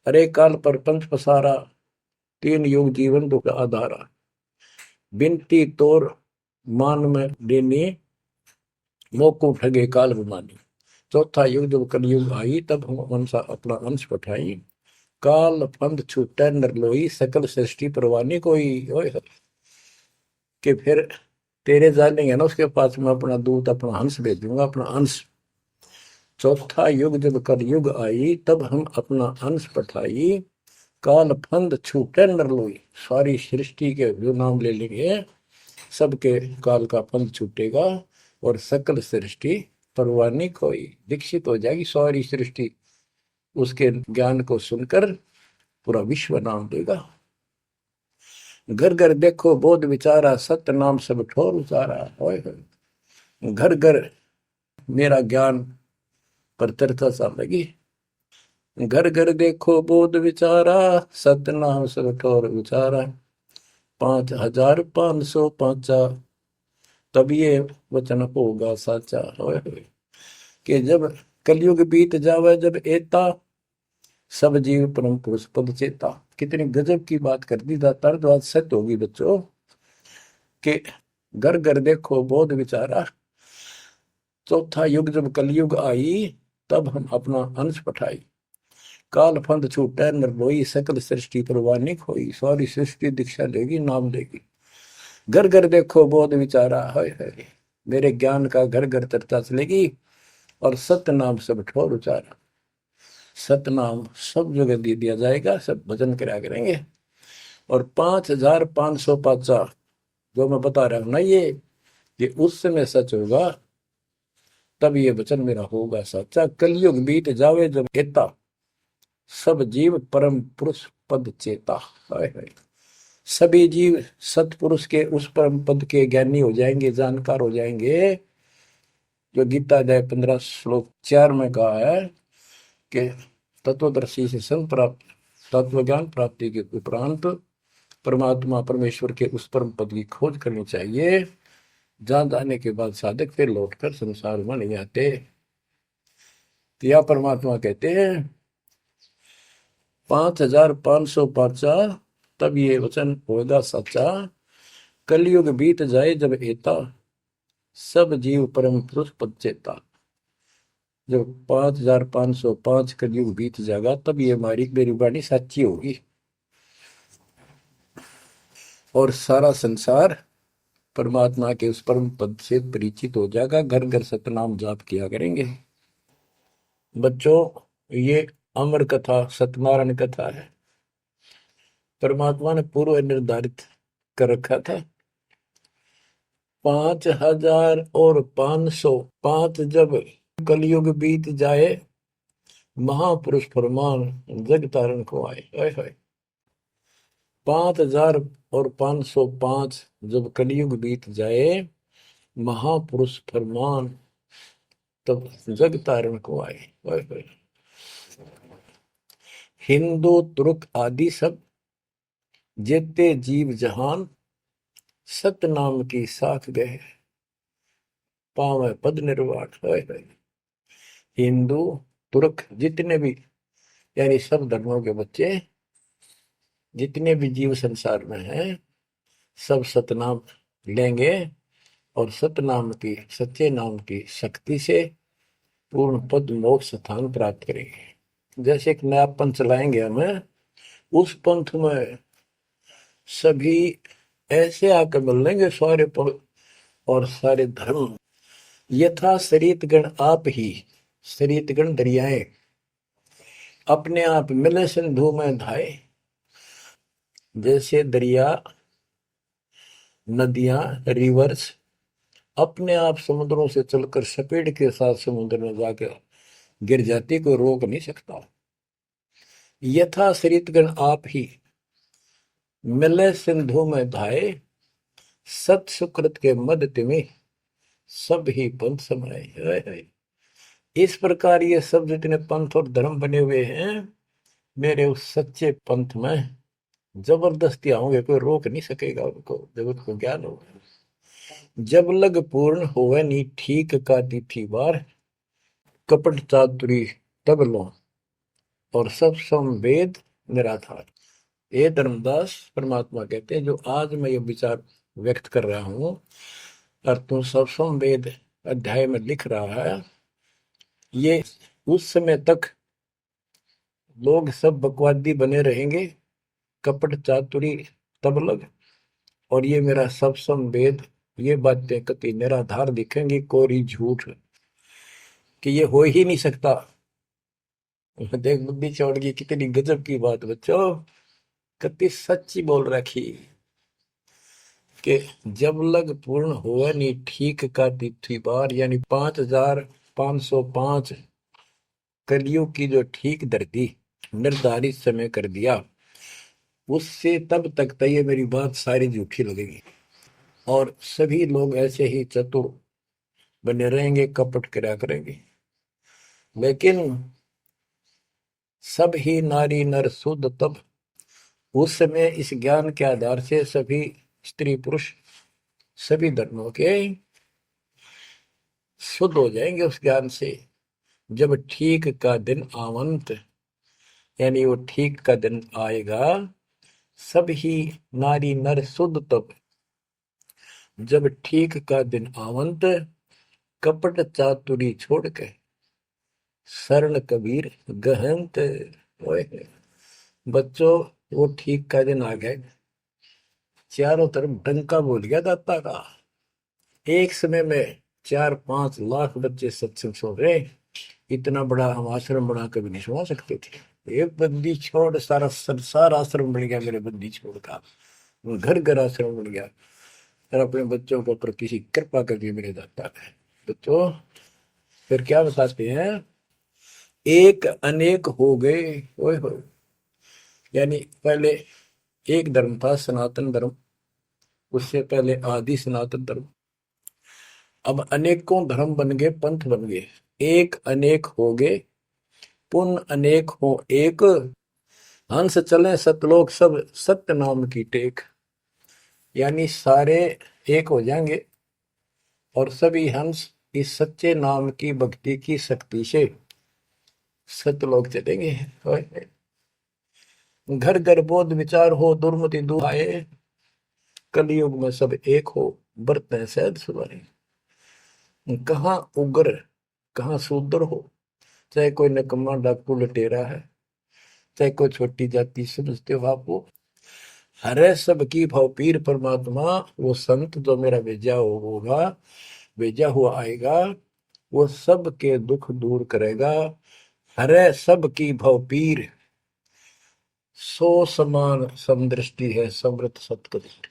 अरे काल पर पंथ पसारा, तीन युग जीवन दुख आधारा। बिनती तोर मान में देनी, मोको ठगे काल विमानी। चौथा युग जब कलयुग आई, तब हम अंशा अपना अंश पठाई। काल फंद छूटे नर लोई, सकल सृष्टि परवानी कोई। ओए कि फिर तेरे जानेंगे ना उसके पास मैं अपना दूत अपना हंस भेजूंगा, अपना अंश। चौथा युग जब कलयुग आई, तब हम अपना अंश पठाई। काल फंद छूटे नर लोई, सारी सृष्टि के जो नाम ले लेंगे सबके काल का फंद छूटेगा, और सकल सृष्टि परवानी कोई दीक्षित हो जाएगी। सारी सृष्टि उसके ज्ञान को सुनकर पूरा विश्व नाम देगा। घर घर देखो बोध विचारा, सत्य नाम सब ठोर उचारा। ओए होए, घर घर मेरा ज्ञान पर चर्चा सा लगी। घर घर देखो बोध विचारा, सत्य नाम सब ठोर उचारा। 5505 तब ये वचन होगा साचा। ओए होए, कि जब कलयुग बीत जावे, जब एता सब जीव परम पुरुष पद चेता। कितनी गजब की बात कर दी दातार, जो आज सत्य होगी बच्चों। कि घर घर देखो बोध विचारा, चौथा युग जब कलयुग आई, तब हम अपना अंश पठाई। काल फंद छूटे निर्भोई, सकल सृष्टि परवानी खोई। सारी सृष्टि दीक्षा लेगी, नाम लेगी। घर घर देखो बोध विचारा, है मेरे ज्ञान का घर घर चर्चा चलेगी। और सत्य नाम सब ठोर उचारा। सतनाम सब जगह दे दिया जाएगा, सब भजन करा करेंगे। और 5505 जो मैं बता रहा हूं ना, ये उस समय सच होगा, तब ये वचन मेरा होगा सच्चा। कलयुग बीत जावे जब एता, सब जीव परम पुरुष पद चेता। हाय हाय, सभी जीव सतपुरुष के उस परम पद के ज्ञानी हो जाएंगे, जानकार हो जाएंगे। जो गीता अध्याय 15 श्लोक 4 में कहा है कि तत्वदर्शी से संत प्राप्त, तत्व ज्ञान प्राप्ति के उपरांत परमात्मा परमेश्वर के उस परम पद की खोज करनी चाहिए। जहां जाने के बाद साधक फिर लौटकर संसार में नहीं आते। तो यह परमात्मा कहते हैं 5505 तब ये वचन होगा सच्चा। कलयुग बीत जाए जब एता, सब जीव परम पुरुष पद चेता। जब 5505 कलयुग बीत जाएगा, तब ये हमारी मेरी वाणी सच्ची होगी और सारा संसार परमात्मा के उस परम पद से परिचित हो जाएगा। घर घर सतनाम जाप किया करेंगे। बच्चों, ये अमर कथा सत्यनारायण कथा है। परमात्मा ने पूर्व निर्धारित कर रखा था 5000 और 505 जब कलयुग बीत जाए, महापुरुष फरमान जग तारण को आए। 5000 और 505 जब कलयुग बीत जाए, महापुरुष फरमान तब जग तारण को आए। हिंदू तुर्क आदि सब जेते जीव जहान, सतनाम की साख गए, पावे पद निर्वाण। हिंदू तुर्क जितने भी, यानी सब धर्मों के बच्चे, जितने भी जीव संसार में हैं, सब सतनाम लेंगे और सतनाम की, सच्चे नाम की शक्ति से पूर्ण पद मोक्ष स्थान प्राप्त करेंगे। जैसे एक नया पंथ चलाएंगे हमें, उस पंथ में सभी ऐसे आकर मिल लेंगे, सारे पद और सारे धर्म। यथा शरीत गण आप ही, शरीत गण दरियाएं अपने आप मिले सिंधु में धाए। जैसे दरिया, नदियां, रिवर्स अपने आप समुद्रों से चलकर सपेट के साथ समुद्र में जाकर गिर जाती, कोई रोक नहीं सकता। यथा शरीतगण आप ही मिले सिंधु में धाए, सत सुकृत के मद तिमि सब ही पंथ समाये। इस प्रकार ये सब जितने पंथ और धर्म बने हुए हैं, मेरे उस सच्चे पंथ में जबरदस्ती आओगे, कोई रोक नहीं सकेगा उनको, जब उनको ज्ञान होगा। जब लग पूर्ण होवे नी ठीक का तिथि बार, कपट चातुरी तब लो और सब संवेद निराधार। ये धर्मदास परमात्मा कहते हैं, जो आज मैं ये विचार व्यक्त कर रहा हूं और तुम सब संवेद अध्याय में लिख रहा है, ये उस समय तक लोग सब बकवादी बने रहेंगे, कपट चातुरी तबलग, और ये मेरा सब संवेद, ये बातें कति निराधार दिखेंगी, कोरी झूठ, कि ये हो ही नहीं सकता। देख बुद्धि चौड़ की कितनी गजब की बात बच्चों, कति सच्ची बोल रखी। कि जब लग पूर्ण हुआ नहीं ठीक का तिथि बार, यानी 5505 कलियुग की जो ठीक धरती निर्धारित समय कर दिया, उससे तब तक तो ये मेरी बात सारी झूठी लगेगी, और सभी लोग ऐसे ही चतुर बने रहेंगे, कपट करा करेंगे। लेकिन सब ही नारी नर शुद्ध तब, उस समय इस ज्ञान के आधार से सभी स्त्री पुरुष सभी धर्मों के शुद्ध हो जाएंगे उस ज्ञान से। जब ठीक का दिन आवंत, यानी वो ठीक का दिन आएगा, सब ही नारी नर शुद्ध तब, जब ठीक का दिन आवंत, कपट चातुरी छोड़ के शरण कबीर गहंत। ओए बच्चों, वो ठीक का दिन आ गए, चारों तरफ डंका बोल गया दाता का। एक समय में 4-5 लाख बच्चे सत्संग सुन रहे। इतना बड़ा हम आश्रम बना कभी नहीं सुना सकते थे। एक बंदी छोड़ सारा संसार आश्रम बन गया मेरे बंदी छोड़ का, घर घर आश्रम बन गया। और अपने बच्चों के ऊपर किसी कृपा कर दी मेरे दाता ने। बच्चों फिर क्या बताते हैं, एक अनेक हो गए। ओए होए, यानी पहले एक धर्म था सनातन धर्म, उससे पहले आदि सनातन धर्म, अब अनेकों धर्म बन गए, पंथ बन गए। एक अनेक हो गए, पुन अनेक हो एक, हंस चले सतलोक सब सत्य नाम की टेक। यानी सारे एक हो जाएंगे और सभी हंस इस सच्चे नाम की भक्ति की शक्ति से सतलोक चलेंगे। घर घर बोध विचार हो, दुर्मति दूर आए, कलयुग में सब एक हो, बरतें सहज सुधारे। कहाँ उग्र कहाँ शूद्र हो, चाहे कोई नकम्मा डाकू लटेरा है, चाहे कोई छोटी जाति समझते हो आप, वो हरे सबकी भाव पीर परमात्मा। वो संत जो मेरा भेजा होगा, भेजा हुआ आएगा, वो सबके दुख दूर करेगा। हरे सबकी भाव पीर, सो समान समदृष्टि है समृत सतकदृष्टि।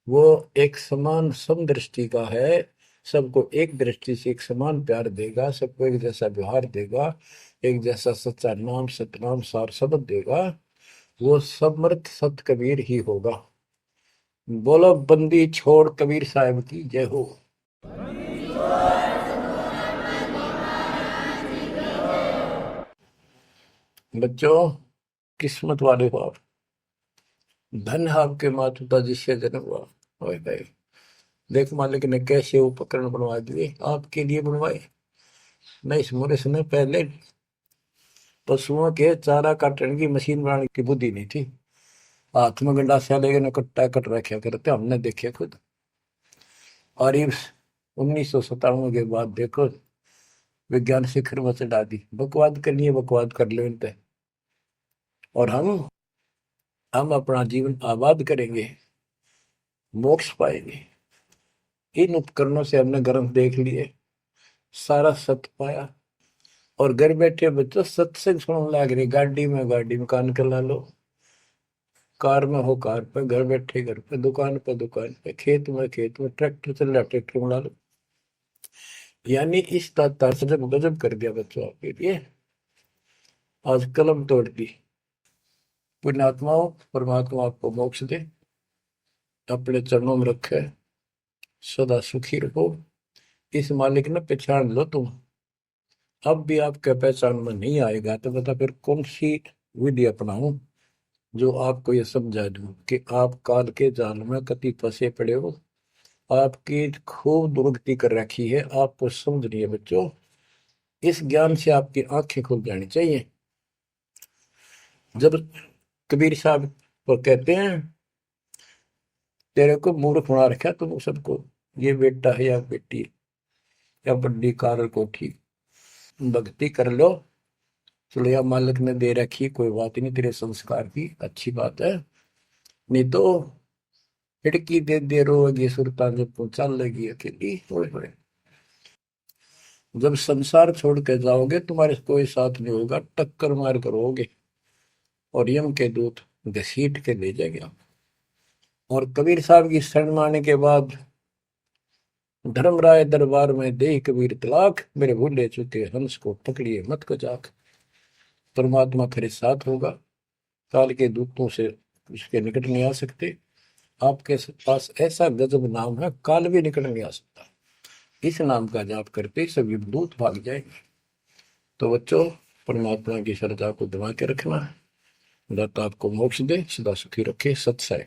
वो एक समान समदृष्टि का है, सबको एक दृष्टि से एक समान प्यार देगा, सबको एक जैसा व्यवहार देगा, एक जैसा सच्चा नाम सतनाम सार शब्द देगा। वो समर्थ सत कबीर ही होगा। बोलो बंदी छोड़ कबीर साहब की जय हो। बच्चों, किस्मत वाले हो आप, धन है आपके माता पिता जिससे जन्म हुआ। ओए भाई, देख मालिक ने कैसे उपकरण बनवा दिए आपके लिए, बनवाए नहीं। इस समय पहले पशुओं के चारा काटने की मशीन बनाने की बुद्धि नहीं थी। हाथ में गंडासा लेके कट्टा कट रखे करते, हमने देखे खुद। और ये 1997 के बाद देखो विज्ञान शिखर में चढ़ा दी। बकवाद करनी है, बकवाद कर लो इन पे, और हम अपना जीवन आबाद करेंगे, मोक्ष पाएंगे। इन उपकरणों से हमने ग्रंथ देख लिए, सारा सत्य पाया, और घर बैठे बच्चों सत्संग सुनने लग रही। गाड़ी में कान कर ला लो, कार में हो कार पे, घर बैठे घर पे, दुकान पे दुकान पे, खेत में ट्रैक्टर चल रहा ट्रैक्टर में ला लो। यानी इस तार से जब गजब कर दिया बच्चों आपके लिए, आज कलम तोड़ दी। पुण्यात्माओं, परमात्मा आपको मोक्ष दे, अपने चरणों में रखे, सदा सुखी रहो। इस मालिक ने पहचान लो तुम। अब भी आपके पहचान में नहीं आएगा तो बता फिर कौन सी विधि अपनाऊं जो आपको ये समझा दूं कि आप काल के जाल में कति फंसे पड़े हो। आपकी खूब दुर्गति कर रखी है, आपको समझ रही है बच्चों। इस ज्ञान से आपकी आंखें खुल जानी चाहिए। जब कबीर साहब को कहते हैं तेरे को मूर्ख बना रखा तुम सबको, ये बेटा है या बेटी है या बड्डी कार कोठी, भक्ति कर लो, चलो या मालिक ने दे रखी, कोई बात नहीं, तेरे संस्कार की अच्छी बात है। नहीं तो खिड़की दे रोगी सुरता जब तू चल लगी अकेली। होए होए, जब संसार छोड़ के जाओगे तुम्हारे कोई साथ नहीं होगा, टक्कर मार करोगे और यम के दूत घसीट के ले जाएंगे आप। और कबीर साहब की शरण माने के बाद धर्मराय दरबार में दे कबीर तलाक, मेरे भूले चुके हंस को पकड़िए मत को जाक। परमात्मा तेरे साथ होगा, काल के दूतों से इसके निकट नहीं आ सकते। आपके पास ऐसा गजब नाम है, काल भी निकट नहीं आ सकता। इस नाम का जाप करते सभी दूत भाग जाएंगे। तो बच्चों, परमात्मा की श्रद्धा को दबा के रखना है। दाता आपको मोक्ष दे, सदा सुखी रखे। सत्संग।